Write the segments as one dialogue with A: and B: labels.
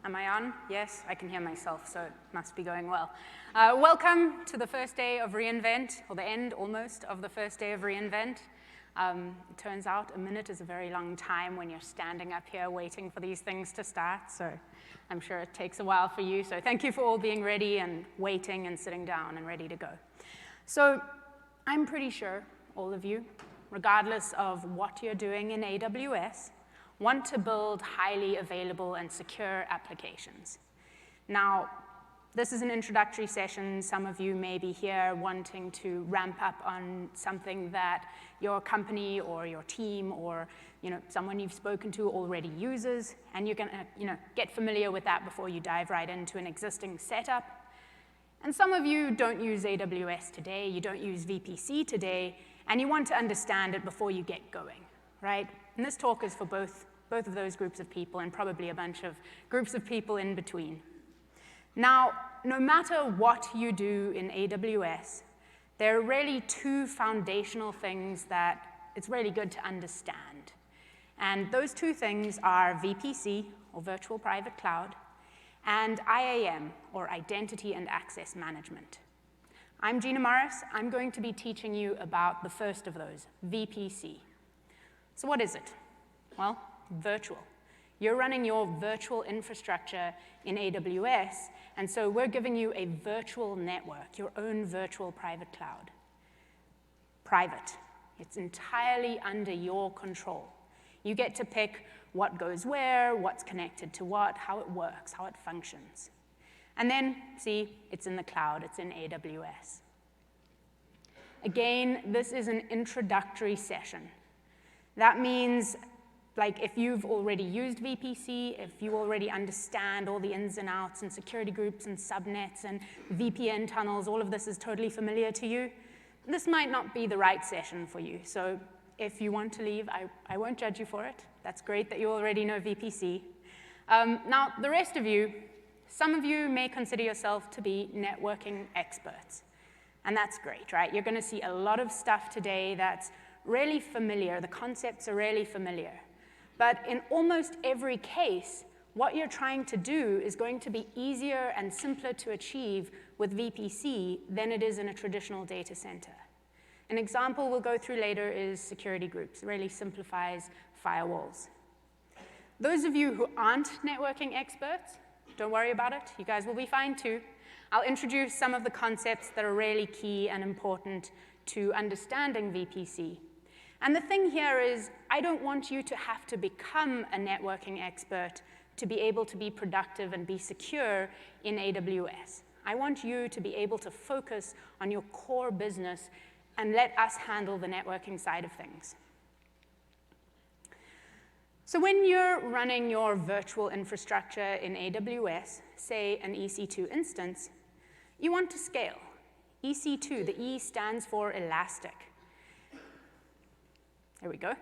A: Am I on? Yes, I can hear myself, so it must be going well. Welcome to the first day of reInvent, or the end, almost, of the first day of reInvent. It turns out a minute is a very long time when you're standing up here waiting for these things to start, so I'm sure it takes a while for you. So thank you for all being ready and waiting and sitting down and ready to go. So I'm pretty sure all of you, regardless of what you're doing in AWS, want to build highly available and secure applications. Now, this is an introductory session. Some of you may be here wanting to ramp up on something that your company or your team or someone you've spoken to already uses, and you're going to get familiar with that before you dive right into an existing setup. And some of you don't use AWS today, you don't use VPC today, and you want to understand it before you get going, right? And this talk is for both of those groups of people and probably a bunch of groups of people in between. Now, no matter what you do in AWS, there are really two foundational things that it's really good to understand. And those two things are VPC, or Virtual Private Cloud, and IAM, or Identity and Access Management. I'm Gina Morris. I'm going to be teaching you about the first of those, VPC. So what is it? Well, virtual. You're running your virtual infrastructure in AWS, and so we're giving you a virtual network, your own virtual private cloud. Private. It's entirely under your control. You get to pick what goes where, what's connected to what, how it works, how it functions. And then, see, it's in the cloud, it's in AWS. Again, this is an introductory session. That means, like, if you've already used VPC, if you already understand all the ins and outs and security groups and subnets and VPN tunnels, all of this is totally familiar to you, this might not be the right session for you. So if you want to leave, I won't judge you for it. That's great that you already know VPC. Now, the rest of you, some of you may consider yourself to be networking experts. And that's great, right? You're going to see a lot of stuff today that's really familiar. The concepts are really familiar. But in almost every case, what you're trying to do is going to be easier and simpler to achieve with VPC than it is in a traditional data center. An example we'll go through later is security groups. It really simplifies firewalls. Those of you who aren't networking experts, don't worry about it. You guys will be fine too. I'll introduce some of the concepts that are really key and important to understanding VPC. And the thing here is, I don't want you to have to become a networking expert to be able to be productive and be secure in AWS. I want you to be able to focus on your core business and let us handle the networking side of things. So when you're running your virtual infrastructure in AWS, say an EC2 instance, you want to scale. EC2, the E stands for elastic. There we go.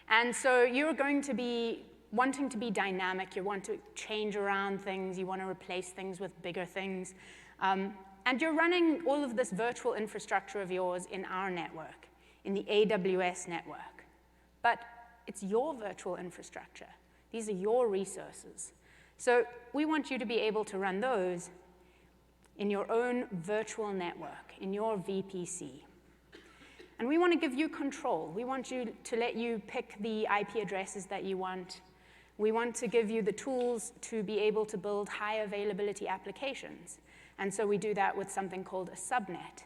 A: And so you're going to be wanting to be dynamic. You want to change around things. You want to replace things with bigger things. And you're running all of this virtual infrastructure of yours in our network, in the AWS network. But it's your virtual infrastructure. These are your resources. So we want you to be able to run those in your own virtual network, in your VPC. And we want to give you control. We want you to let you pick the IP addresses that you want. We want to give you the tools to be able to build high availability applications. And so we do that with something called a subnet.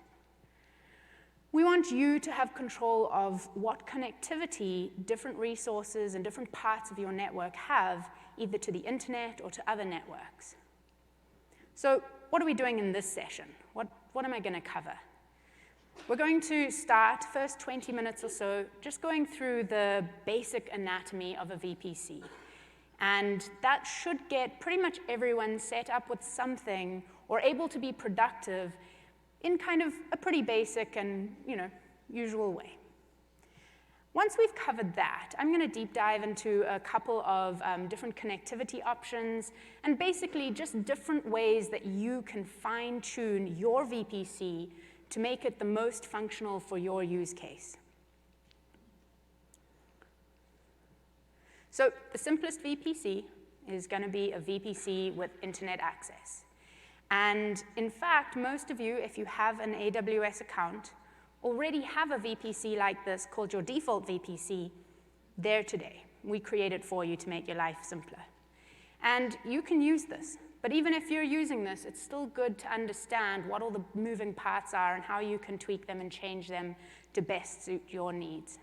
A: We want you to have control of what connectivity different resources and different parts of your network have, either to the internet or to other networks. So what are we doing in this session? What am I going to cover? We're going to start, first 20 minutes or so, just going through the basic anatomy of a VPC. And that should get pretty much everyone set up with something or able to be productive in kind of a pretty basic and usual way. Once we've covered that, I'm going to deep dive into a couple of different connectivity options and basically just different ways that you can fine-tune your VPC to make it the most functional for your use case. So the simplest VPC is going to be a VPC with internet access. And in fact, most of you, if you have an AWS account, already have a VPC like this called your default VPC there today. We create it for you to make your life simpler. And you can use this. But even if you're using this, it's still good to understand what all the moving parts are and how you can tweak them and change them to best suit your needs.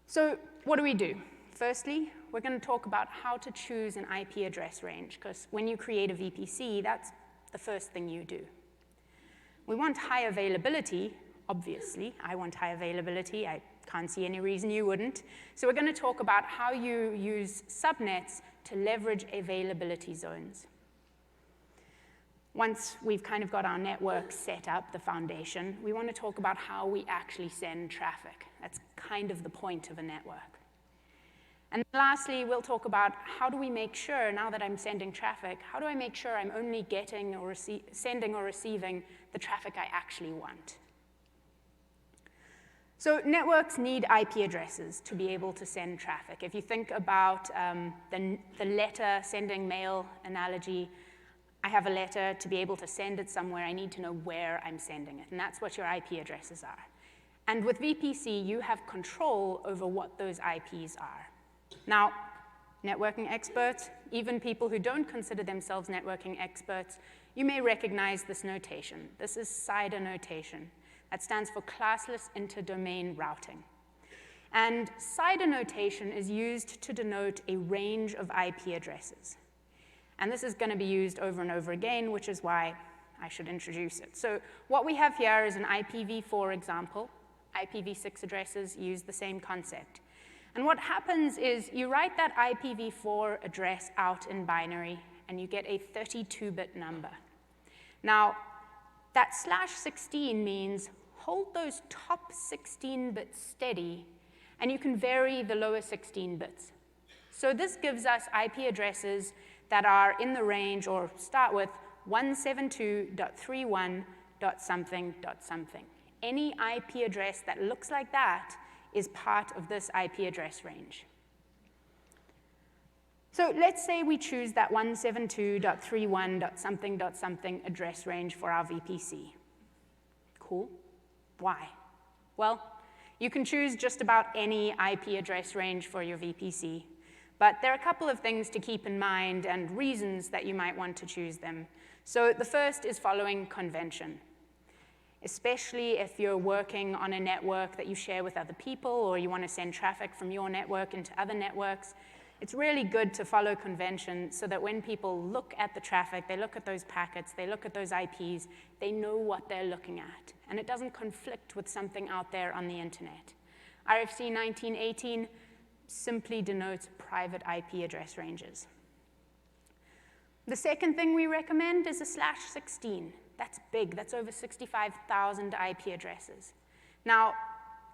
A: So what do? Firstly, we're going to talk about how to choose an IP address range, because when you create a VPC, that's the first thing you do. We want high availability, obviously. I want high availability. I can't see any reason you wouldn't. So we're going to talk about how you use subnets to leverage availability zones. Once we've kind of got our network set up, the foundation, we want to talk about how we actually send traffic. That's kind of the point of a network. And lastly, we'll talk about how do we make sure, now that I'm sending traffic, how do I make sure I'm only getting or sending or receiving the traffic I actually want? So networks need IP addresses to be able to send traffic. If you think about the letter sending mail analogy, I have a letter. To be able to send it somewhere, I need to know where I'm sending it, and that's what your IP addresses are. And with VPC, you have control over what those IPs are. Now, networking experts, even people who don't consider themselves networking experts, you may recognize this notation. This is CIDR notation. That stands for classless interdomain routing. And CIDR notation is used to denote a range of IP addresses. And this is going to be used over and over again, which is why I should introduce it. So what we have here is an IPv4 example. IPv6 addresses use the same concept. And what happens is you write that IPv4 address out in binary, and you get a 32-bit number. Now, that /16 means hold those top 16 bits steady, and you can vary the lower 16 bits. So this gives us IP addresses that are in the range, or start with 172.31.something.something. Any IP address that looks like that is part of this IP address range. So let's say we choose that 172.31.something.something address range for our VPC. Cool. Why? Well, you can choose just about any IP address range for your VPC, but there are a couple of things to keep in mind and reasons that you might want to choose them. So the first is following convention. Especially if you're working on a network that you share with other people, or you want to send traffic from your network into other networks, it's really good to follow convention so that when people look at the traffic, they look at those packets, they look at those IPs, they know what they're looking at, and it doesn't conflict with something out there on the internet. RFC 1918 simply denotes private IP address ranges. The second thing we recommend is a /16. That's big. That's over 65,000 IP addresses. Now,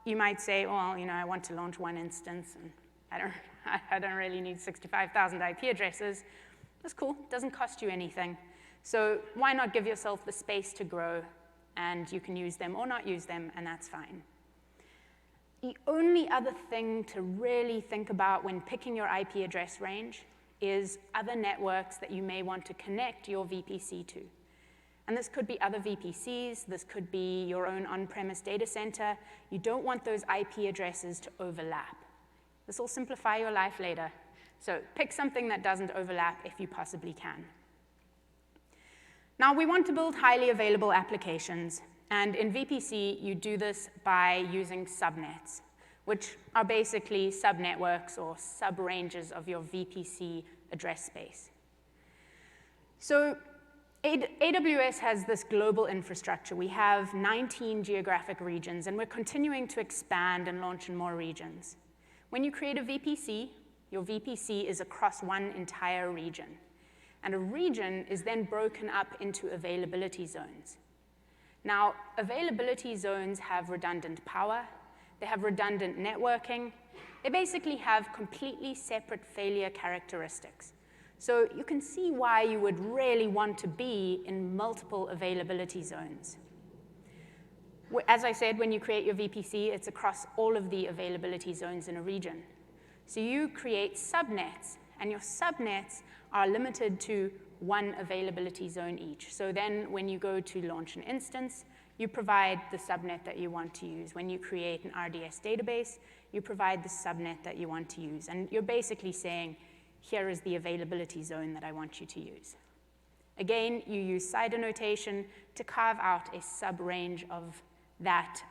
A: you might say, well, I want to launch one instance, and I don't really need 65,000 IP addresses. That's cool. It doesn't cost you anything. So why not give yourself the space to grow, and you can use them or not use them, and that's fine. The only other thing to really think about when picking your IP address range is other networks that you may want to connect your VPC to. And this could be other VPCs. This could be your own on-premise data center. You don't want those IP addresses to overlap. This will simplify your life later. So pick something that doesn't overlap if you possibly can. Now, we want to build highly available applications. And in VPC, you do this by using subnets, which are basically subnetworks or sub-ranges of your VPC address space. So AWS has this global infrastructure. We have 19 geographic regions, and we're continuing to expand and launch in more regions. When you create a VPC, your VPC is across one entire region. And a region is then broken up into availability zones. Now, availability zones have redundant power. They have redundant networking. They basically have completely separate failure characteristics. So you can see why you would really want to be in multiple availability zones. As I said, when you create your VPC, it's across all of the availability zones in a region. So you create subnets, and your subnets are limited to one availability zone each. So then when you go to launch an instance, you provide the subnet that you want to use. When you create an RDS database, you provide the subnet that you want to use. And you're basically saying, here is the availability zone that I want you to use. Again, you use CIDR notation to carve out a sub-range of that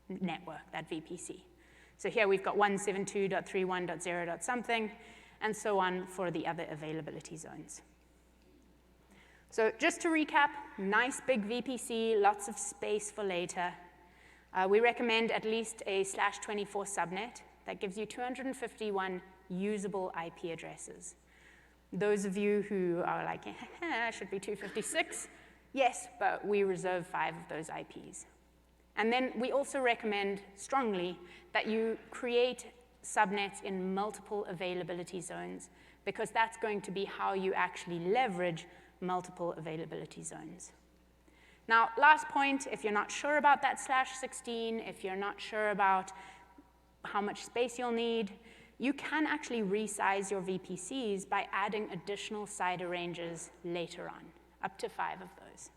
A: network, that VPC. So here we've got 172.31.0. something, and so on for the other availability zones. So just to recap, nice big VPC, lots of space for later. We recommend at least a /24 subnet. That gives you 251 usable IP addresses. Those of you who are like, should be 256, yes, but we reserve 5 of those IPs. And then we also recommend strongly that you create subnets in multiple availability zones, because that's going to be how you actually leverage multiple availability zones. Now, last point, if you're not sure about that /16, if you're not sure about how much space you'll need, you can actually resize your VPCs by adding additional CIDR ranges later on, up to 5 of those.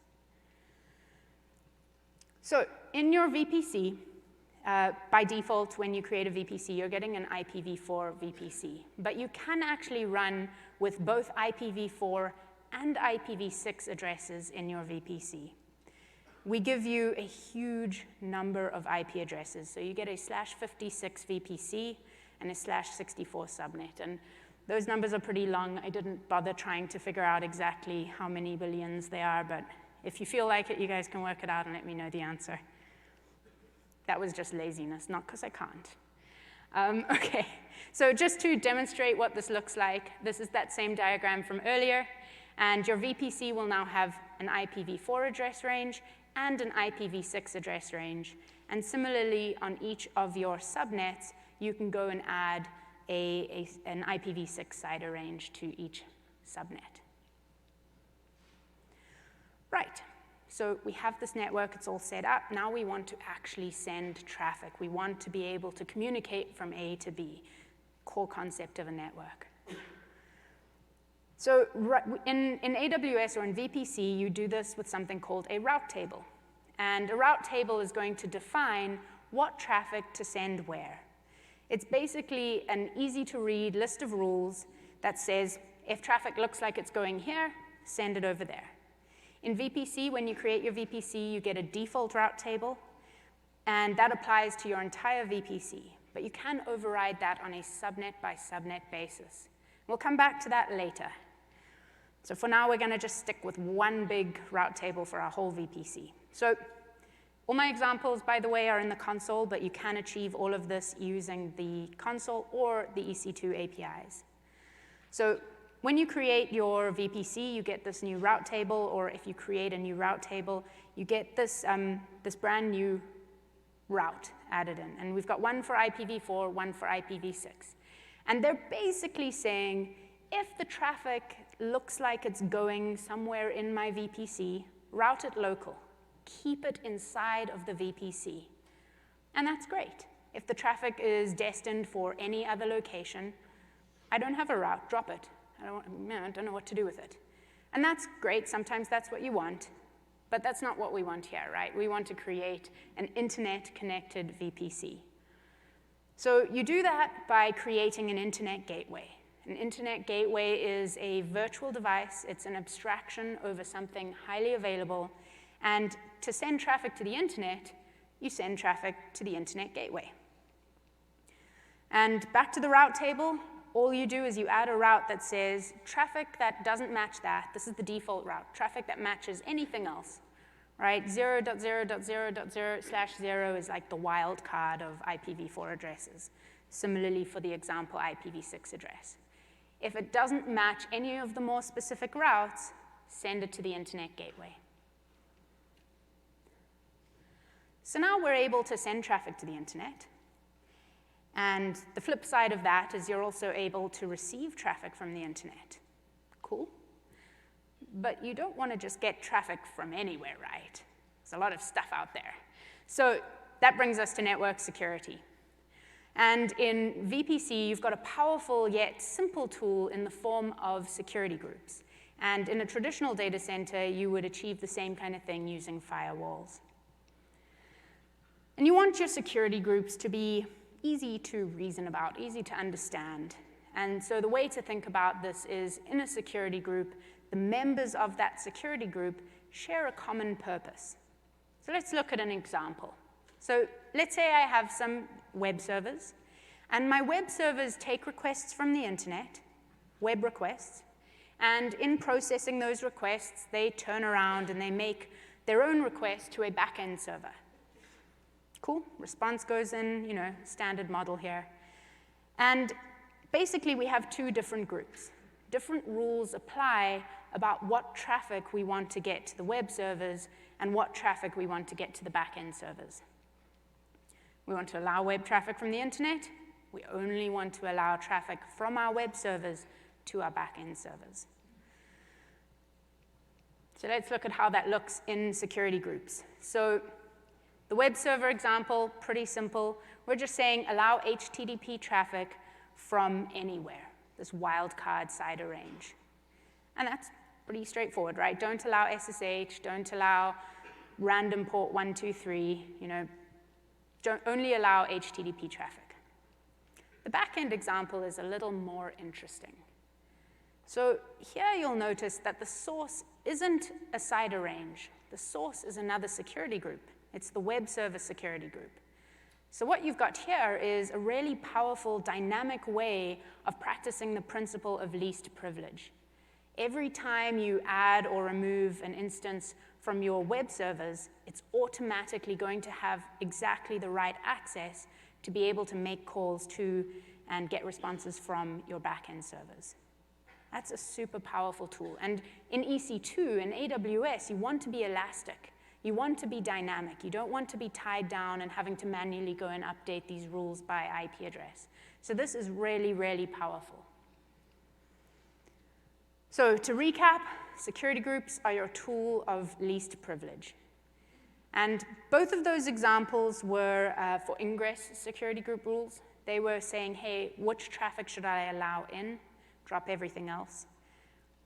A: So in your VPC, by default, when you create a VPC, you're getting an IPv4 VPC. But you can actually run with both IPv4 and IPv6 addresses in your VPC. We give you a huge number of IP addresses. So you get a /56 VPC and a /64 subnet. And those numbers are pretty long. I didn't bother trying to figure out exactly how many billions they are, but if you feel like it, you guys can work it out and let me know the answer. That was just laziness, not because I can't. OK, so just to demonstrate what this looks like, this is that same diagram from earlier. And your VPC will now have an IPv4 address range and an IPv6 address range. And similarly, on each of your subnets, you can go and add an IPv6 CIDR range to each subnet. Right, so we have this network, it's all set up. Now we want to actually send traffic. We want to be able to communicate from A to B, core concept of a network. So in AWS or in VPC, you do this with something called a route table. And a route table is going to define what traffic to send where. It's basically an easy-to-read list of rules that says, if traffic looks like it's going here, send it over there. In VPC, when you create your VPC, you get a default route table, and that applies to your entire VPC. But you can override that on a subnet-by-subnet basis. We'll come back to that later. So for now, we're going to just stick with one big route table for our whole VPC. So all my examples, by the way, are in the console, but you can achieve all of this using the console or the EC2 APIs. So when you create your VPC, you get this new route table, or if you create a new route table, you get this, this brand new route added in. And we've got one for IPv4, one for IPv6. And they're basically saying, if the traffic looks like it's going somewhere in my VPC, route it local. Keep it inside of the VPC. And that's great. If the traffic is destined for any other location, I don't have a route, drop it. I don't know what to do with it. And that's great. Sometimes that's what you want. But that's not what we want here, right? We want to create an internet-connected VPC. So you do that by creating an internet gateway. An internet gateway is a virtual device. It's an abstraction over something highly available. And to send traffic to the internet, you send traffic to the internet gateway. And back to the route table, all you do is you add a route that says traffic that doesn't match that. This is the default route. Traffic that matches anything else, right? 0.0.0.0/0 is like the wild card of IPv4 addresses. Similarly for the example IPv6 address. If it doesn't match any of the more specific routes, send it to the internet gateway. So now we're able to send traffic to the internet. And the flip side of that is you're also able to receive traffic from the internet. Cool. But you don't want to just get traffic from anywhere, right? There's a lot of stuff out there. So that brings us to network security. And in VPC, you've got a powerful yet simple tool in the form of security groups. And in a traditional data center, you would achieve the same kind of thing using firewalls. And you want your security groups to be easy to reason about, easy to understand. And so the way to think about this is, in a security group, the members of that security group share a common purpose. So let's look at an example. So let's say I have some web servers, and my web servers take requests from the internet, web requests, and in processing those requests, they turn around and they make their own request to a back-end server. Cool, response goes in, standard model here. And basically, we have two different groups. Different rules apply about what traffic we want to get to the web servers and what traffic we want to get to the back-end servers. We want to allow web traffic from the internet. We only want to allow traffic from our web servers to our back-end servers. So let's look at how that looks in security groups. So the web server example, pretty simple. We're just saying allow HTTP traffic from anywhere, this wildcard CIDR range. And that's pretty straightforward, right? Don't allow SSH, don't allow random port 123, don't only allow HTTP traffic. The back-end example is a little more interesting. So here you'll notice that the source isn't a CIDR range. The source is another security group. It's the web server security group. So what you've got here is a really powerful, dynamic way of practicing the principle of least privilege. Every time you add or remove an instance from your web servers, it's automatically going to have exactly the right access to be able to make calls to and get responses from your back-end servers. That's a super powerful tool. And in EC2, in AWS, you want to be elastic. You want to be dynamic. You don't want to be tied down and having to manually go and update these rules by IP address. So this is really, really powerful. So to recap, security groups are your tool of least privilege. And both of those examples were for ingress security group rules. They were saying, hey, which traffic should I allow in? Drop everything else.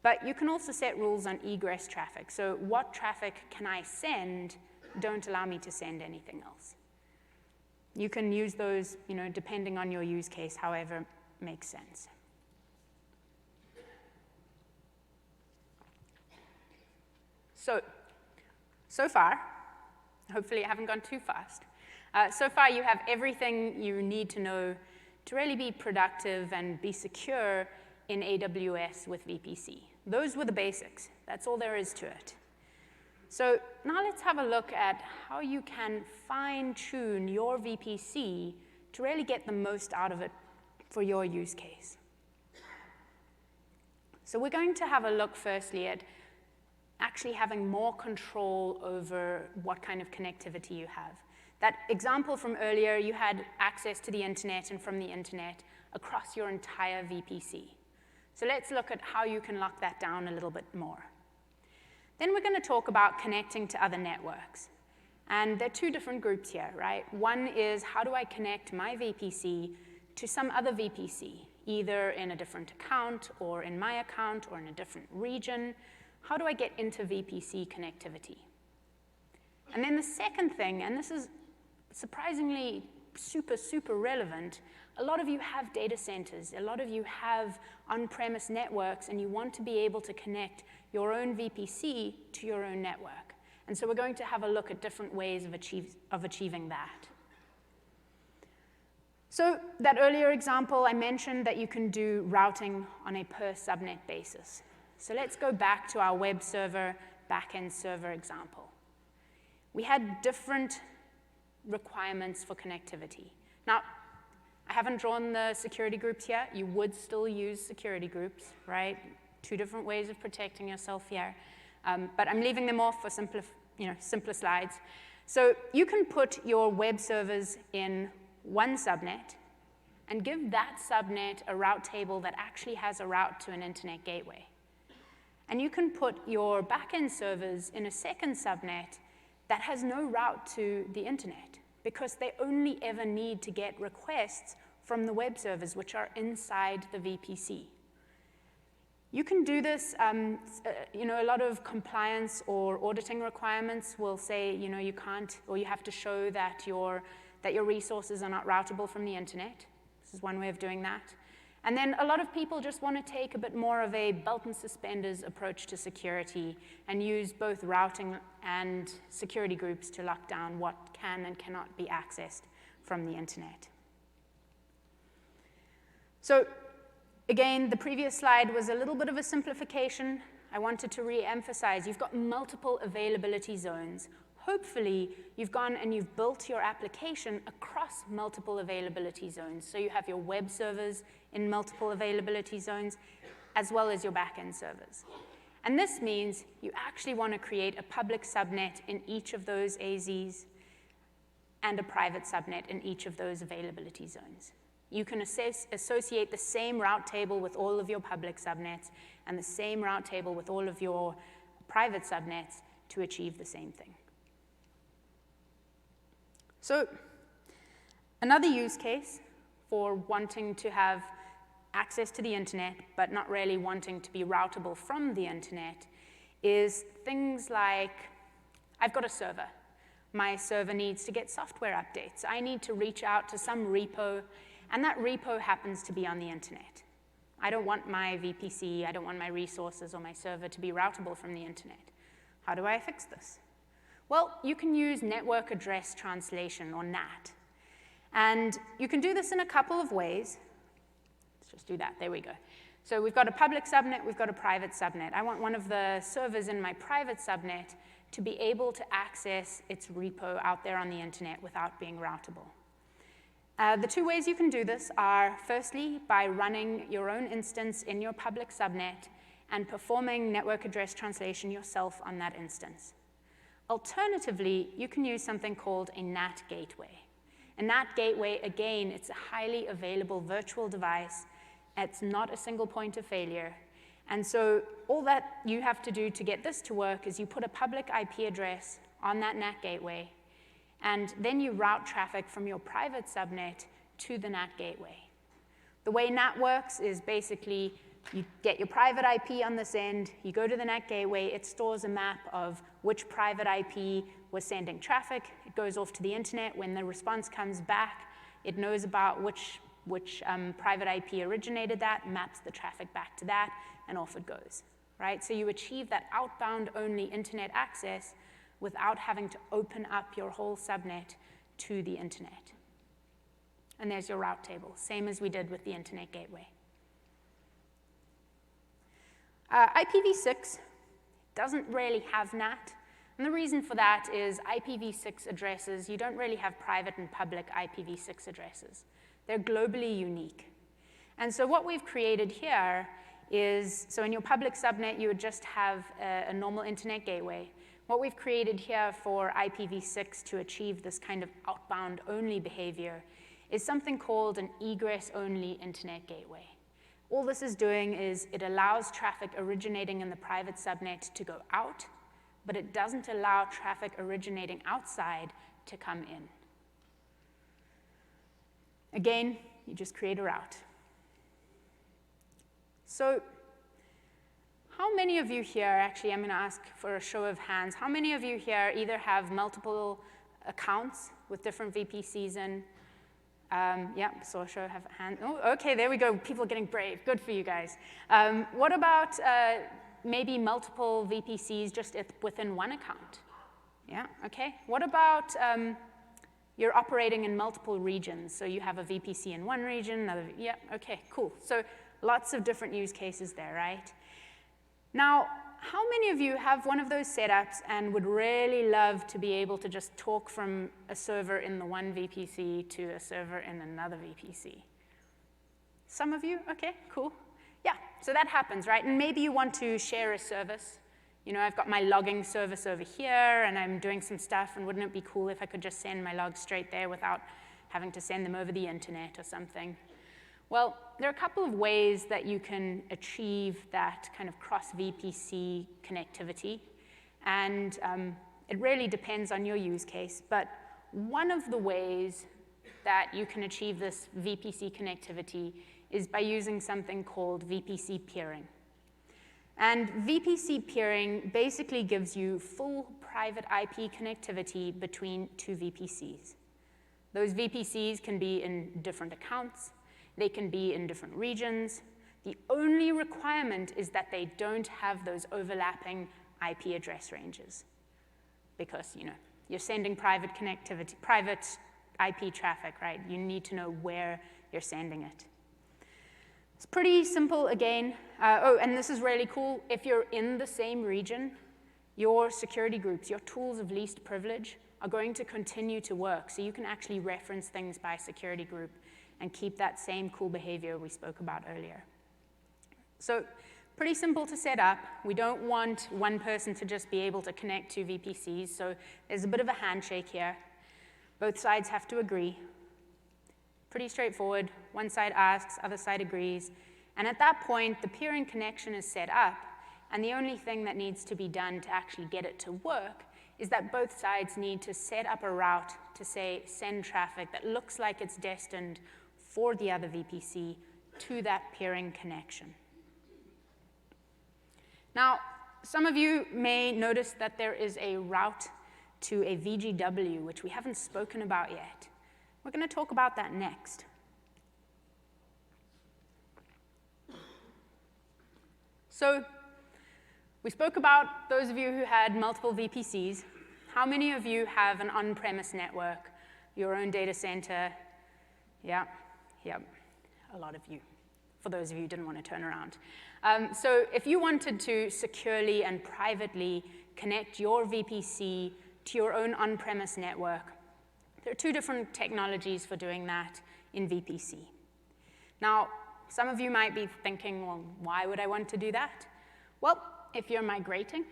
A: But you can also set rules on egress traffic. So what traffic can I send? Don't allow me to send anything else. You can use those, depending on your use case, however makes sense. So far, hopefully I haven't gone too fast. So far you have everything you need to know to really be productive and be secure in AWS with VPC. Those were the basics. That's all there is to it. So now let's have a look at how you can fine-tune your VPC to really get the most out of it for your use case. So we're going to have a look firstly at actually having more control over what kind of connectivity you have. That example from earlier, you had access to the internet and from the internet across your entire VPC. So let's look at how you can lock that down a little bit more. Then we're going to talk about connecting to other networks. And there are two different groups here, right? One is, how do I connect my VPC to some other VPC, either in a different account or in my account or in a different region? How do I get into VPC connectivity? And then the second thing, and this is surprisingly super, super relevant, a lot of you have data centers, a lot of you have on-premise networks, and you want to be able to connect your own VPC to your own network. And so we're going to have a look at different ways of achieving that. So that earlier example, I mentioned that you can do routing on a per subnet basis. So let's go back to our web server, back-end server example. We had different requirements for connectivity. Now, I haven't drawn the security groups here. You would still use security groups, right? Two different ways of protecting yourself here. But I'm leaving them off for simpler slides. So you can put your web servers in one subnet and give that subnet a route table that actually has a route to an internet gateway. And you can put your backend servers in a second subnet that has no route to the internet. because they only ever need to get requests from the web servers, which are inside the VPC. You can do this, a lot of compliance or auditing requirements will say, you can't, or you have to show that your resources are not routable from the internet. This is one way of doing that. And then a lot of people just want to take a bit more of a belt and suspenders approach to security and use both routing and security groups to lock down what can and cannot be accessed from the internet. So again, the previous slide was a little bit of a simplification. I wanted to re-emphasize, you've got multiple availability zones. Hopefully, you've gone and you've built your application across multiple availability zones. So you have your web servers in multiple availability zones, as well as your backend servers. And this means you actually want to create a public subnet in each of those AZs and a private subnet in each of those availability zones. You can associate the same route table with all of your public subnets and the same route table with all of your private subnets to achieve the same thing. So another use case for wanting to have access to the internet but not really wanting to be routable from the internet is things like, I've got a server. My server needs to get software updates. I need to reach out to some repo, and that repo happens to be on the internet. I don't want my VPC, I don't want my resources or my server to be routable from the internet. How do I fix this? Well, you can use network address translation, or NAT. And you can do this in a couple of ways. Let's just do that. There we go. So we've got a public subnet, we've got a private subnet. I want one of the servers in my private subnet to be able to access its repo out there on the internet without being routable. The two ways you can do this are, firstly, by running your own instance in your public subnet and performing network address translation yourself on that instance. Alternatively, you can use something called a NAT gateway. A NAT gateway, again, it's a highly available virtual device. It's not a single point of failure. And so all that you have to do to get this to work is you put a public IP address on that NAT gateway, and then you route traffic from your private subnet to the NAT gateway. The way NAT works is basically you get your private IP on this end, you go to the NAT gateway, it stores a map of which private IP was sending traffic, it goes off to the internet. When the response comes back, it knows about which private IP originated that, maps the traffic back to that, and off it goes, right? So you achieve that outbound-only internet access without having to open up your whole subnet to the internet. And there's your route table, same as we did with the internet gateway. IPv6 doesn't really have NAT, and the reason for that is IPv6 addresses, you don't really have private and public IPv6 addresses. They're globally unique. And so what we've created here is, so in your public subnet, you would just have a normal internet gateway. What we've created here for IPv6 to achieve this kind of outbound-only behavior is something called an egress-only internet gateway. All this is doing is it allows traffic originating in the private subnet to go out, but it doesn't allow traffic originating outside to come in. Again, you just create a route. So how many of you here, actually I'm going to ask for a show of hands, how many of you here either have multiple accounts with different VPCs in? Yeah, so a show of hands. Oh, okay, there we go. People are getting brave. Good for you guys. What about maybe multiple VPCs just within one account? Yeah, okay. What about you're operating in multiple regions? So you have a VPC in one region, another, yeah, okay, cool. So lots of different use cases there, right? Now, how many of you have one of those setups and would really love to be able to just talk from a server in the one VPC to a server in another VPC? Some of you? Okay, cool. Yeah, so that happens, right? And maybe you want to share a service. You know, I've got my logging service over here, and I'm doing some stuff, and wouldn't it be cool if I could just send my logs straight there without having to send them over the internet or something? Well, there are a couple of ways that you can achieve that kind of cross-VPC connectivity, and it really depends on your use case. But one of the ways that you can achieve this VPC connectivity is by using something called VPC peering. And VPC peering basically gives you full private IP connectivity between two VPCs. Those VPCs can be in different accounts. They can be in different regions. The only requirement is that they don't have those overlapping IP address ranges, because you're sending private connectivity, private IP traffic, right? You need to know where you're sending it. It's pretty simple again. Oh, and this is really cool. If you're in the same region, your security groups, your tools of least privilege, are going to continue to work. So you can actually reference things by security group and keep that same cool behavior we spoke about earlier. So pretty simple to set up. We don't want one person to just be able to connect to VPCs, so there's a bit of a handshake here. Both sides have to agree. Pretty straightforward. One side asks, other side agrees. And at that point, the peering connection is set up, and the only thing that needs to be done to actually get it to work is that both sides need to set up a route to, say, send traffic that looks like it's destined for the other VPC to that peering connection. Now, some of you may notice that there is a route to a VGW, which we haven't spoken about yet. We're going to talk about that next. So we spoke about those of you who had multiple VPCs. How many of you have an on-premise network, your own data center? Yeah, a lot of you, for those of you who didn't want to turn around. So if you wanted to securely and privately connect your VPC to your own on-premise network, there are two different technologies for doing that in VPC. Now, some of you might be thinking, well, why would I want to do that? Well, if you're migrating,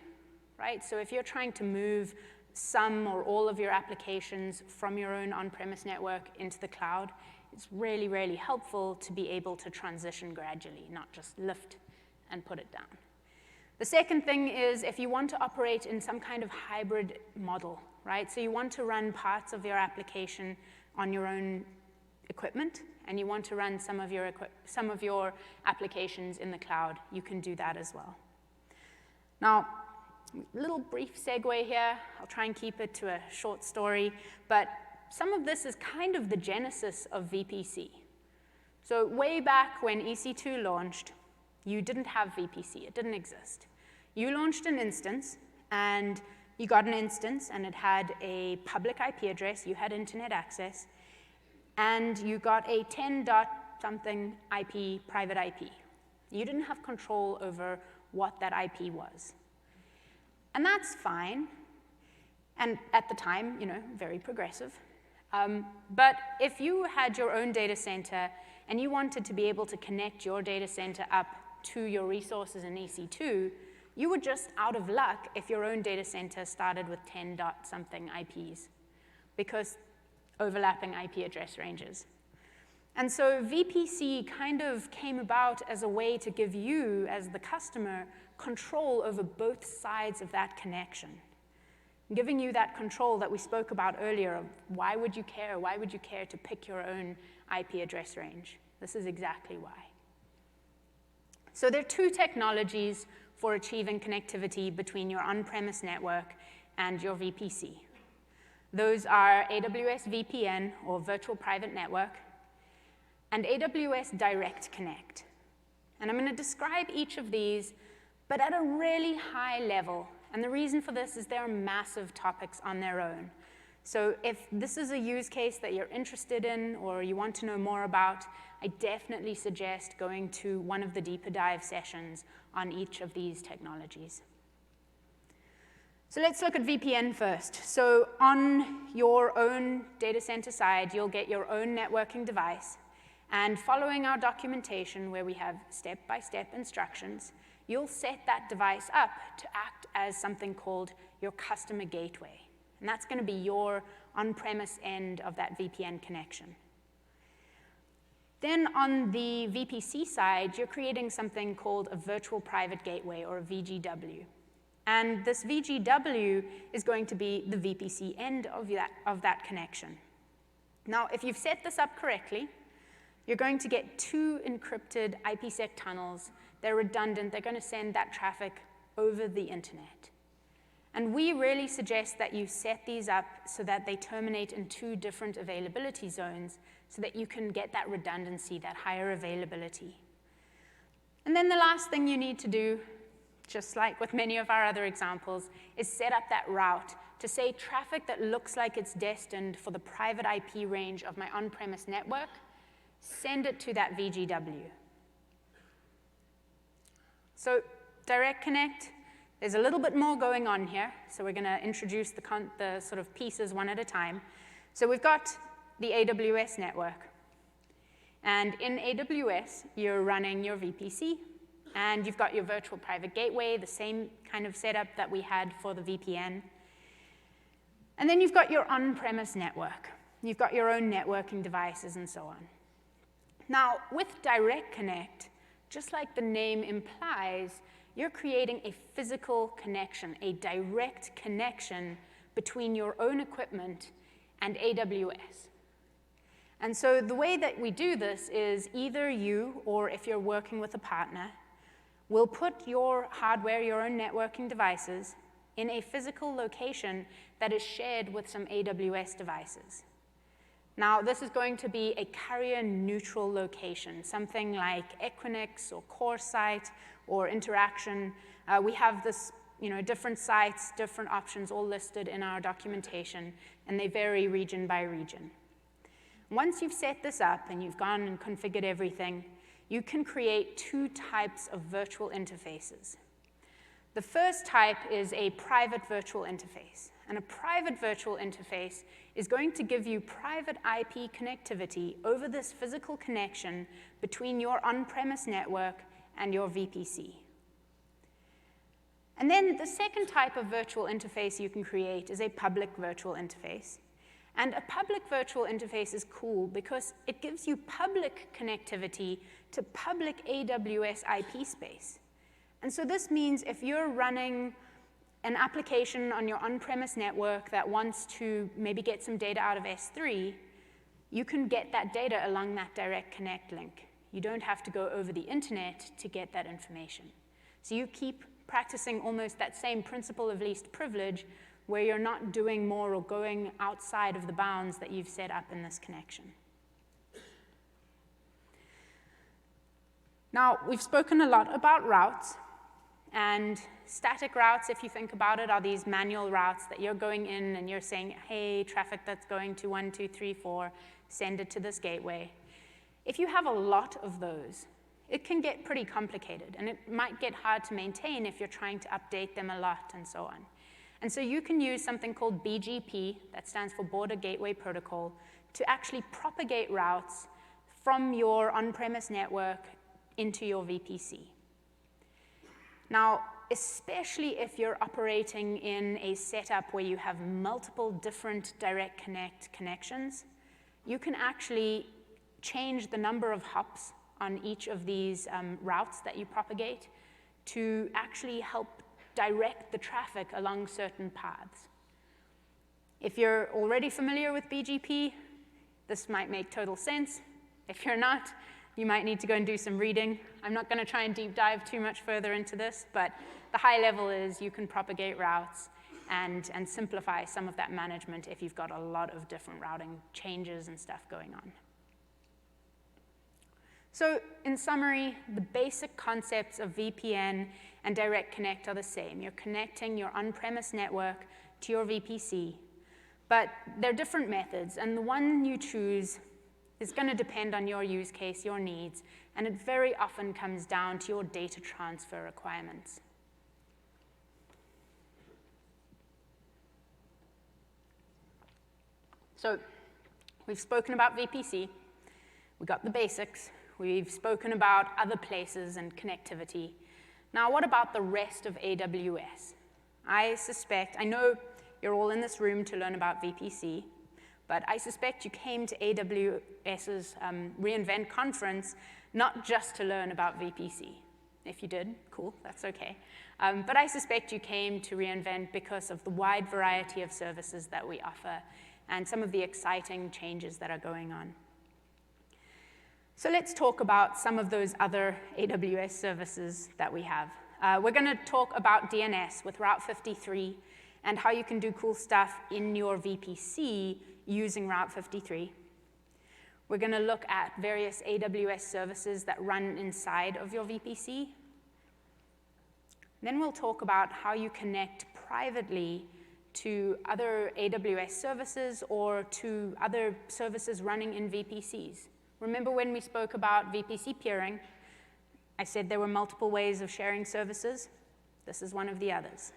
A: right? So if you're trying to move some or all of your applications from your own on-premise network into the cloud, it's really, really helpful to be able to transition gradually, not just lift and put it down. The second thing is if you want to operate in some kind of hybrid model, right? So you want to run parts of your application on your own equipment, and you want to run some of your applications in the cloud, you can do that as well. Now, a little brief segue here. I'll try and keep it to a short story, but some of this is kind of the genesis of VPC. So way back when EC2 launched, you didn't have VPC. It didn't exist. You launched an instance, and you got an instance, and it had a public IP address. You had internet access, and you got a 10.something IP, private IP. You didn't have control over what that IP was. And that's fine, and at the time, very progressive. But if you had your own data center and you wanted to be able to connect your data center up to your resources in EC2, you were just out of luck if your own data center started with 10.something IPs, because overlapping IP address ranges. And so VPC kind of came about as a way to give you, as the customer, control over both sides of that connection, giving you that control that we spoke about earlier of why would you care? Why would you care to pick your own IP address range? This is exactly why. So there are two technologies for achieving connectivity between your on-premise network and your VPC. Those are AWS VPN, or Virtual Private Network, and AWS Direct Connect. And I'm going to describe each of these, but at a really high level. And the reason for this is there are massive topics on their own. So if this is a use case that you're interested in or you want to know more about, I definitely suggest going to one of the deeper dive sessions on each of these technologies. So let's look at VPN first. So on your own data center side, you'll get your own networking device. And following our documentation, where we have step-by-step instructions, you'll set that device up to act as something called your customer gateway. And that's going to be your on-premise end of that VPN connection. Then on the VPC side, you're creating something called a virtual private gateway, or a VGW. And this VGW is going to be the VPC end of that connection. Now, if you've set this up correctly, you're going to get 2 encrypted IPsec tunnels. They're redundant. They're going to send that traffic over the internet. And we really suggest that you set these up so that they terminate in 2 different availability zones so that you can get that redundancy, that higher availability. And then the last thing you need to do, just like with many of our other examples, is set up that route to say traffic that looks like it's destined for the private IP range of my on-premise network, send it to that VGW. So Direct Connect, there's a little bit more going on here. So we're going to introduce the sort of pieces one at a time. So we've got the AWS network. And in AWS, you're running your VPC. And you've got your virtual private gateway, the same kind of setup that we had for the VPN. And then you've got your on-premise network. You've got your own networking devices and so on. Now, with Direct Connect, just like the name implies, you're creating a physical connection, a direct connection between your own equipment and AWS. And so the way that we do this is either you, or if you're working with a partner, will put your hardware, your own networking devices, in a physical location that is shared with some AWS devices. Now, this is going to be a carrier-neutral location, something like Equinix or CoreSite or Interaction. We have this, different sites, different options all listed in our documentation, and they vary region by region. Once you've set this up and you've gone and configured everything, you can create 2 types of virtual interfaces. The first type is a private virtual interface. And a private virtual interface is going to give you private IP connectivity over this physical connection between your on-premise network and your VPC. And then the second type of virtual interface you can create is a public virtual interface. And a public virtual interface is cool because it gives you public connectivity to public AWS IP space. And so this means if you're running an application on your on-premise network that wants to maybe get some data out of S3, you can get that data along that Direct Connect link. You don't have to go over the internet to get that information. So you keep practicing almost that same principle of least privilege where you're not doing more or going outside of the bounds that you've set up in this connection. Now, we've spoken a lot about routes. And static routes, if you think about it, are these manual routes that you're going in and you're saying, hey, traffic that's going to 1, 2, 3, 4, send it to this gateway. If you have a lot of those, it can get pretty complicated. And it might get hard to maintain if you're trying to update them a lot and so on. And so you can use something called BGP, that stands for Border Gateway Protocol, to actually propagate routes from your on-premise network into your VPC. Now, especially if you're operating in a setup where you have multiple different Direct Connect connections, you can actually change the number of hops on each of these routes that you propagate to actually help direct the traffic along certain paths. If you're already familiar with BGP, this might make total sense. If you're not, you might need to go and do some reading. I'm not going to try and deep dive too much further into this, but the high level is you can propagate routes and simplify some of that management if you've got a lot of different routing changes and stuff going on. So in summary, the basic concepts of VPN and Direct Connect are the same. You're connecting your on-premise network to your VPC, but they're different methods, and the one you choose is going to depend on your use case, your needs, and it very often comes down to your data transfer requirements. So we've spoken about VPC. We got the basics. We've spoken about other places and connectivity. Now, what about the rest of AWS? I know you're all in this room to learn about VPC, but I suspect you came to AWS's reInvent conference not just to learn about VPC. If you did, cool, that's okay. But I suspect you came to reInvent because of the wide variety of services that we offer and some of the exciting changes that are going on. So let's talk about some of those other AWS services that we have. We're going to talk about DNS with Route 53 and how you can do cool stuff in your VPC using Route 53. We're going to look at various AWS services that run inside of your VPC. Then we'll talk about how you connect privately to other AWS services or to other services running in VPCs. Remember when we spoke about VPC peering, I said there were multiple ways of sharing services. This is one of the others.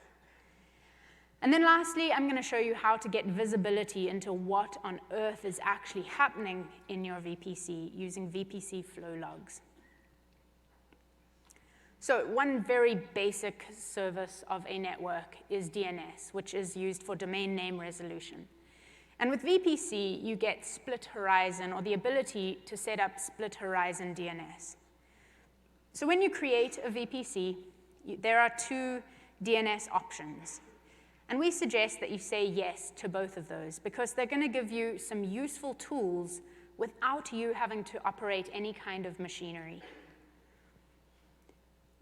A: And then lastly, I'm going to show you how to get visibility into what on earth is actually happening in your VPC using VPC flow logs. So one very basic service of a network is DNS, which is used for domain name resolution. And with VPC, you get split horizon, or the ability to set up split horizon DNS. So when you create a VPC, there are two DNS options. And we suggest that you say yes to both of those, because they're going to give you some useful tools without you having to operate any kind of machinery.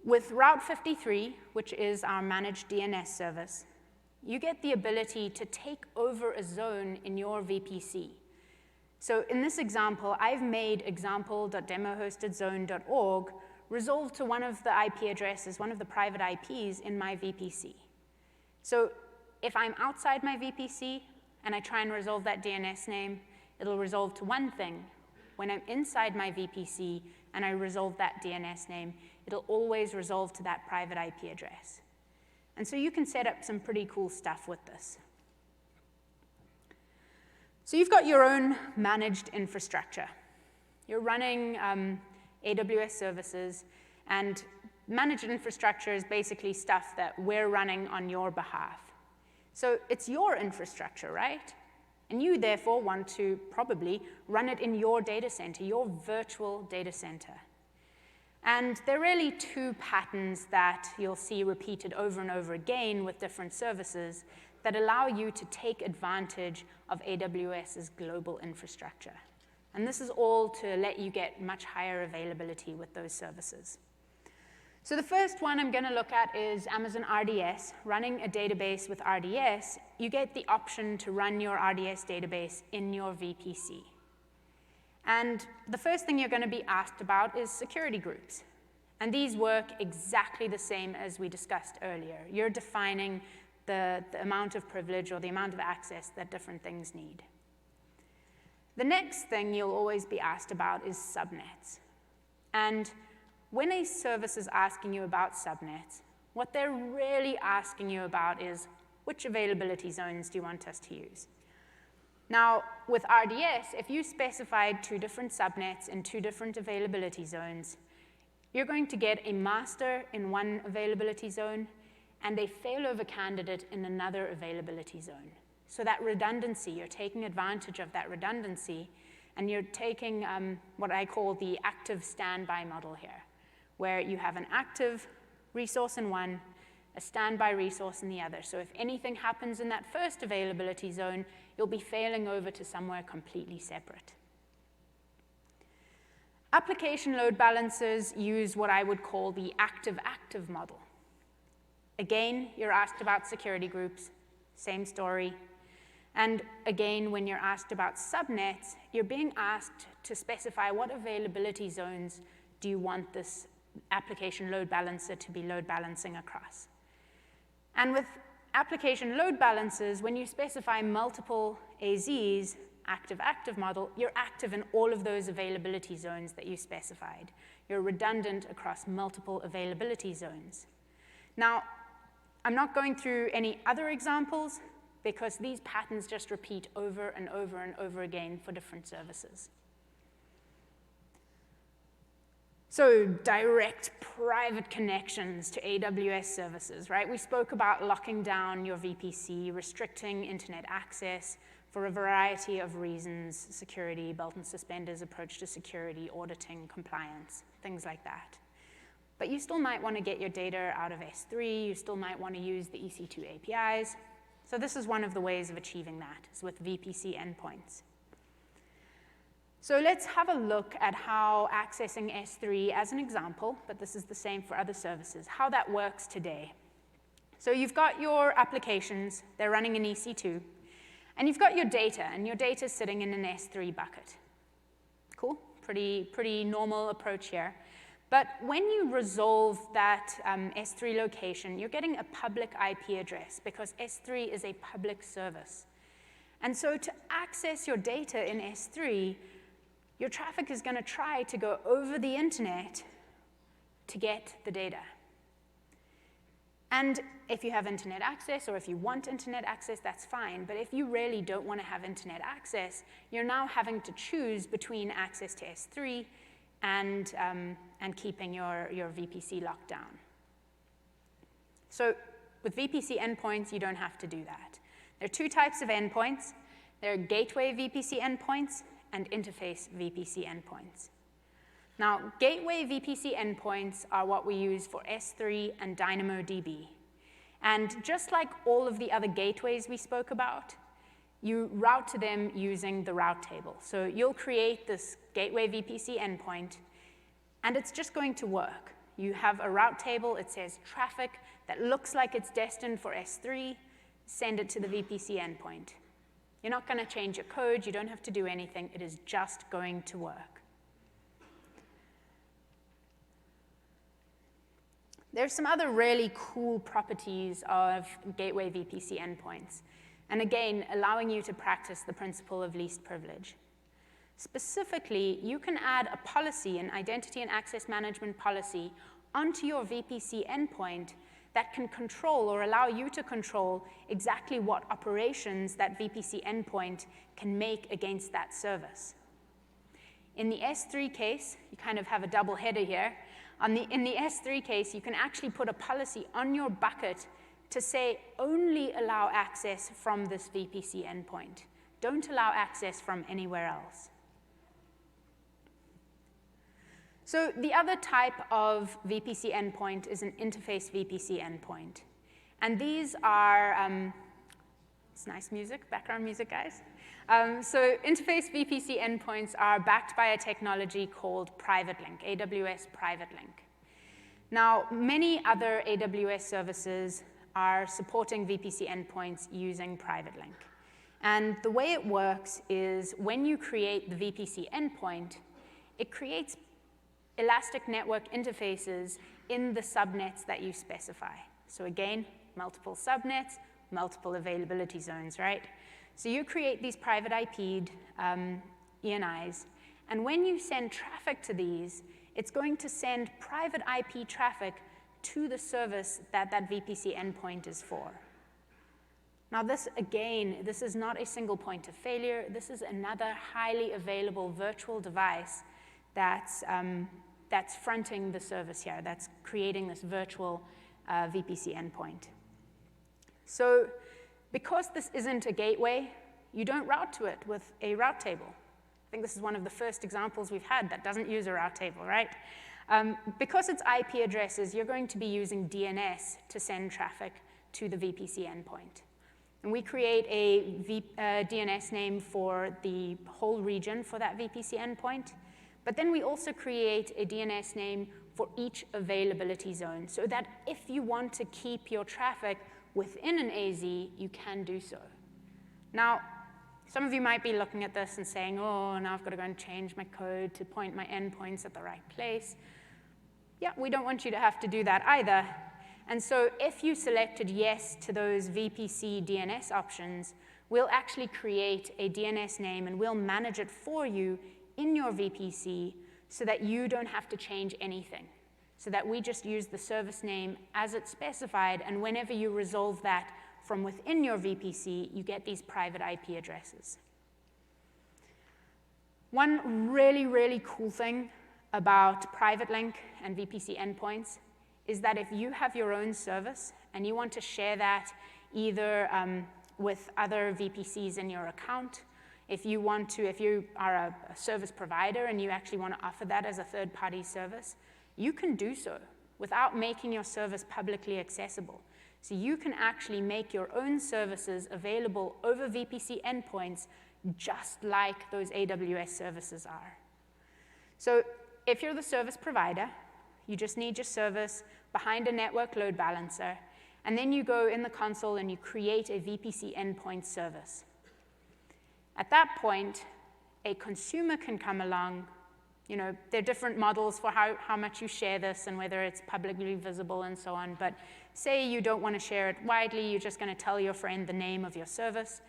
A: With Route 53, which is our managed DNS service, you get the ability to take over a zone in your VPC. So in this example, I've made example.demohostedzone.org resolve to one of the IP addresses, one of the private IPs in my VPC. So if I'm outside my VPC and I try and resolve that DNS name, it'll resolve to one thing. When I'm inside my VPC and I resolve that DNS name, it'll always resolve to that private IP address. And so you can set up some pretty cool stuff with this. So you've got your own managed infrastructure. You're running AWS services, and managed infrastructure is basically stuff that we're running on your behalf. So it's your infrastructure, right? And you, therefore, want to probably run it in your data center, your virtual data center. And there are really two patterns that you'll see repeated over and over again with different services that allow you to take advantage of AWS's global infrastructure. And this is all to let you get much higher availability with those services. So the first one I'm going to look at is Amazon RDS. Running a database with RDS, you get the option to run your RDS database in your VPC. And the first thing you're going to be asked about is security groups. And these work exactly the same as we discussed earlier. You're defining the amount of privilege or the amount of access that different things need. The next thing you'll always be asked about is subnets. And when a service is asking you about subnets, what they're really asking you about is, which availability zones do you want us to use? Now, with RDS, if you specified two different subnets in two different availability zones, you're going to get a master in one availability zone and a failover candidate in another availability zone. So that redundancy, you're taking advantage of that redundancy, and you're taking what I call the active standby model here, where you have an active resource in one, a standby resource in the other. So if anything happens in that first availability zone, you'll be failing over to somewhere completely separate. Application load balancers use what I would call the active-active model. Again, you're asked about security groups, same story. And again, when you're asked about subnets, you're being asked to specify what availability zones do you want this application load balancer to be load balancing across. And with application load balancers, when you specify multiple AZs, active-active model, you're active in all of those availability zones that you specified. You're redundant across multiple availability zones. Now, I'm not going through any other examples because these patterns just repeat over and over and over again for different services. So direct private connections to AWS services, right? We spoke about locking down your VPC, restricting internet access for a variety of reasons, security, belt and suspenders approach to security, auditing, compliance, things like that. But you still might want to get your data out of S3. You still might want to use the EC2 APIs. So this is one of the ways of achieving that, is with VPC endpoints. So let's have a look at how accessing S3 as an example, but this is the same for other services, how that works today. So you've got your applications, they're running in EC2, and you've got your data, and your data is sitting in an S3 bucket. Cool, pretty normal approach here. But when you resolve that S3 location, you're getting a public IP address because S3 is a public service. And so to access your data in S3, your traffic is going to try to go over the internet to get the data. And if you have internet access, or if you want internet access, that's fine. But if you really don't want to have internet access, you're now having to choose between access to S3 and keeping your VPC locked down. So with VPC endpoints, you don't have to do that. There are two types of endpoints. There are gateway VPC endpoints and interface VPC endpoints. Now, gateway VPC endpoints are what we use for S3 and DynamoDB. And just like all of the other gateways we spoke about, you route to them using the route table. So you'll create this gateway VPC endpoint, and it's just going to work. You have a route table. It says traffic that looks like it's destined for S3. Send it to the VPC endpoint. You're not going to change your code. You don't have to do anything. It is just going to work. There's some other really cool properties of gateway VPC endpoints. And again, allowing you to practice the principle of least privilege. Specifically, you can add a policy, an identity and access management policy, onto your VPC endpoint that can control or allow you to control exactly what operations that VPC endpoint can make against that service. In the S3 case, you kind of have a double header here. In the S3 case, you can actually put a policy on your bucket to say only allow access from this VPC endpoint. Don't allow access from anywhere else. So the other type of VPC endpoint is an interface VPC endpoint. And these are, it's nice music, background music, guys. So interface VPC endpoints are backed by a technology called Private Link, AWS Private Link. Now, many other AWS services are supporting VPC endpoints using Private Link. And the way it works is when you create the VPC endpoint, it creates elastic network interfaces in the subnets that you specify. So again, multiple subnets, multiple availability zones, right? So you create these private IP'd ENIs, and when you send traffic to these, it's going to send private IP traffic to the service that that VPC endpoint is for. Now this, again, this is not a single point of failure. This is another highly available virtual device that's fronting the service here, that's creating this virtual VPC endpoint. So because this isn't a gateway, you don't route to it with a route table. I think this is one of the first examples we've had that doesn't use a route table, right? Because it's IP addresses, you're going to be using DNS to send traffic to the VPC endpoint. And we create a DNS name for the whole region for that VPC endpoint. But then we also create a DNS name for each availability zone so that if you want to keep your traffic within an AZ, you can do so. Now, some of you might be looking at this and saying, oh, now I've got to go and change my code to point my endpoints at the right place. Yeah, we don't want you to have to do that either. And so if you selected yes to those VPC DNS options, we'll actually create a DNS name and we'll manage it for you in your VPC so that you don't have to change anything, so that we just use the service name as it's specified, and whenever you resolve that from within your VPC, you get these private IP addresses. One really, really cool thing about Private Link and VPC endpoints is that if you have your own service and you want to share that either with other VPCs in your account, if you are a service provider and you actually want to offer that as a third-party service, you can do so. without making your service publicly accessible. So you can actually make your own services available over VPC endpoints just like those AWS services are. So if you're the service provider, you just need your service behind a network load balancer, and then you go in the console and you create a VPC endpoint service. At that point, a consumer can come along. You know, there are different models for how much you share this and whether it's publicly visible and so on. But say you don't want to share it widely, you're just going to tell your friend the name of your service.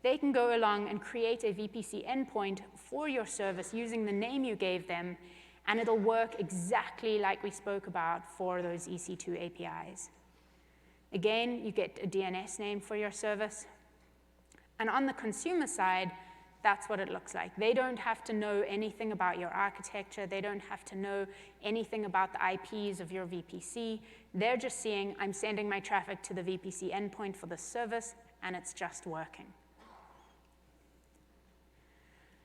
A: They can go along and create a VPC endpoint for your service using the name you gave them, and it'll work exactly like we spoke about for those EC2 APIs. Again, you get a DNS name for your service. And on the consumer side, that's what it looks like. They don't have to know anything about your architecture. They don't have to know anything about the IPs of your VPC. They're just seeing, I'm sending my traffic to the VPC endpoint for this service, and it's just working.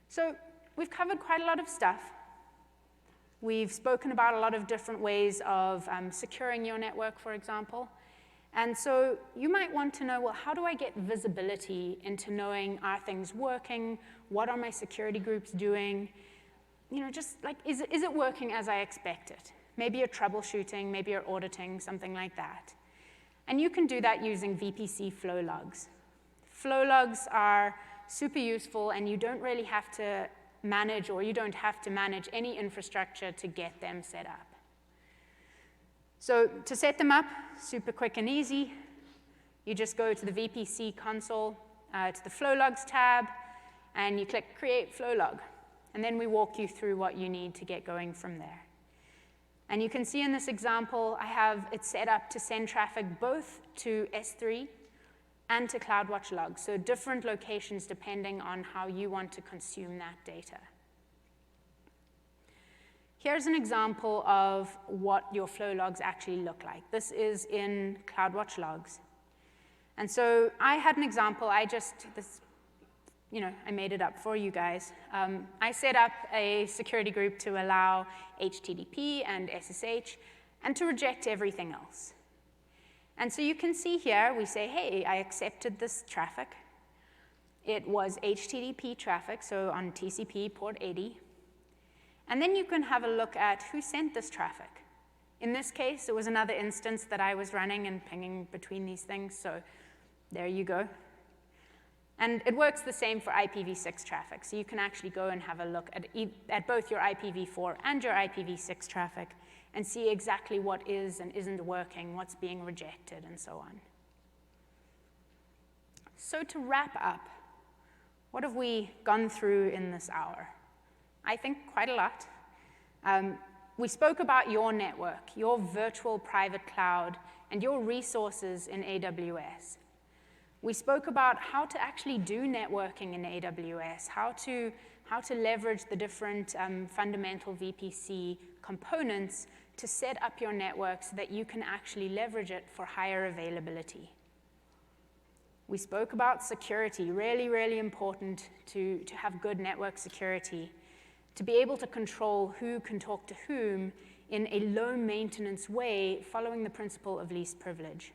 A: So we've covered quite a lot of stuff. We've spoken about a lot of different ways of securing your network, for example. And so you might want to know, well, how do I get visibility into knowing, are things working? What are my security groups doing? You know, just like, is it working as I expect it? Maybe you're troubleshooting, maybe you're auditing, something like that. And you can do that using VPC flow logs. Flow logs are super useful, and you don't really have to manage, or you don't have to manage any infrastructure to get them set up. So to set them up, super quick and easy, you just go to the VPC console, to the Flow Logs tab, and you click Create Flow Log. And then we walk you through what you need to get going from there. And you can see in this example, I have it set up to send traffic both to S3 and to CloudWatch logs, so different locations depending on how you want to consume that data. Here's an example of what your flow logs actually look like. This is in CloudWatch logs. And so I had an example. I made it up for you guys. I set up a security group to allow HTTP and SSH and to reject everything else. And so you can see here, we say, hey, I accepted this traffic. It was HTTP traffic, so on TCP port 80. And then you can have a look at who sent this traffic. In this case, it was another instance that I was running and pinging between these things, so there you go. And it works the same for IPv6 traffic, so you can actually go and have a look at both your IPv4 and your IPv6 traffic and see exactly what is and isn't working, what's being rejected, and so on. So to wrap up, what have we gone through in this hour? I think quite a lot. We spoke about your network, your virtual private cloud, and your resources in AWS. We spoke about how to actually do networking in AWS, how to leverage the different fundamental VPC components to set up your network so that you can actually leverage it for higher availability. We spoke about security, really, really important to have good network security, to be able to control who can talk to whom in a low-maintenance way following the principle of least privilege.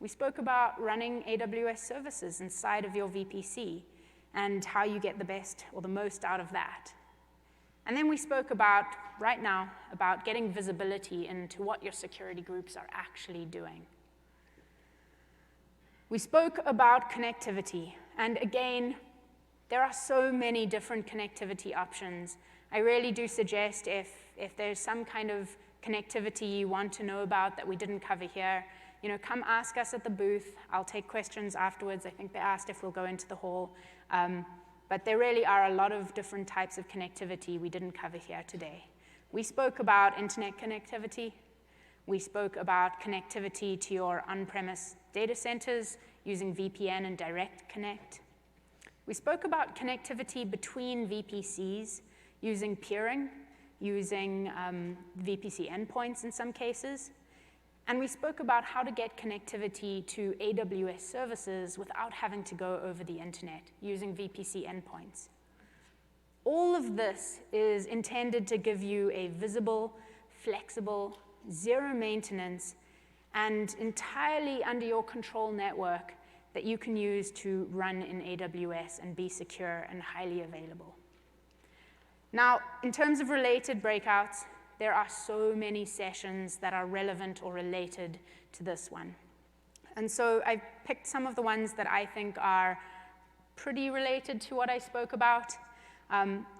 A: We spoke about running AWS services inside of your VPC and how you get the best or the most out of that. And then we spoke about, right now, about getting visibility into what your security groups are actually doing. We spoke about connectivity, and again, there are so many different connectivity options. I really do suggest if there's some kind of connectivity you want to know about that we didn't cover here, come ask us at the booth. I'll take questions afterwards. I think they asked if we'll go into the hall. But there really are a lot of different types of connectivity we didn't cover here today. We spoke about internet connectivity. We spoke about connectivity to your on-premise data centers using VPN and Direct Connect. We spoke about connectivity between VPCs using peering, using VPC endpoints in some cases. And we spoke about how to get connectivity to AWS services without having to go over the internet using VPC endpoints. All of this is intended to give you a visible, flexible, zero maintenance, and entirely under your control network that you can use to run in AWS and be secure and highly available. Now, in terms of related breakouts, there are so many sessions that are relevant or related to this one. And so I picked some of the ones that I think are pretty related to what I spoke about.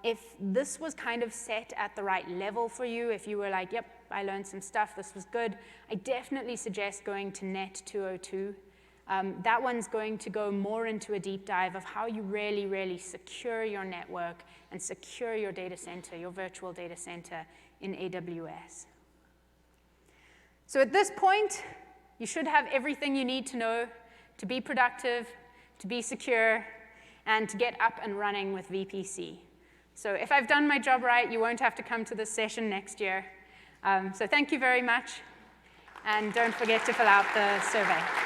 A: If this was kind of set at the right level for you, if you were like, yep, I learned some stuff, this was good, I definitely suggest going to NET202. That one's going to go more into a deep dive of how you really, really secure your network and secure your data center, your virtual data center in AWS. So at this point, you should have everything you need to know to be productive, to be secure, and to get up and running with VPC. So if I've done my job right, you won't have to come to this session next year. So thank you very much, and don't forget to fill out the survey.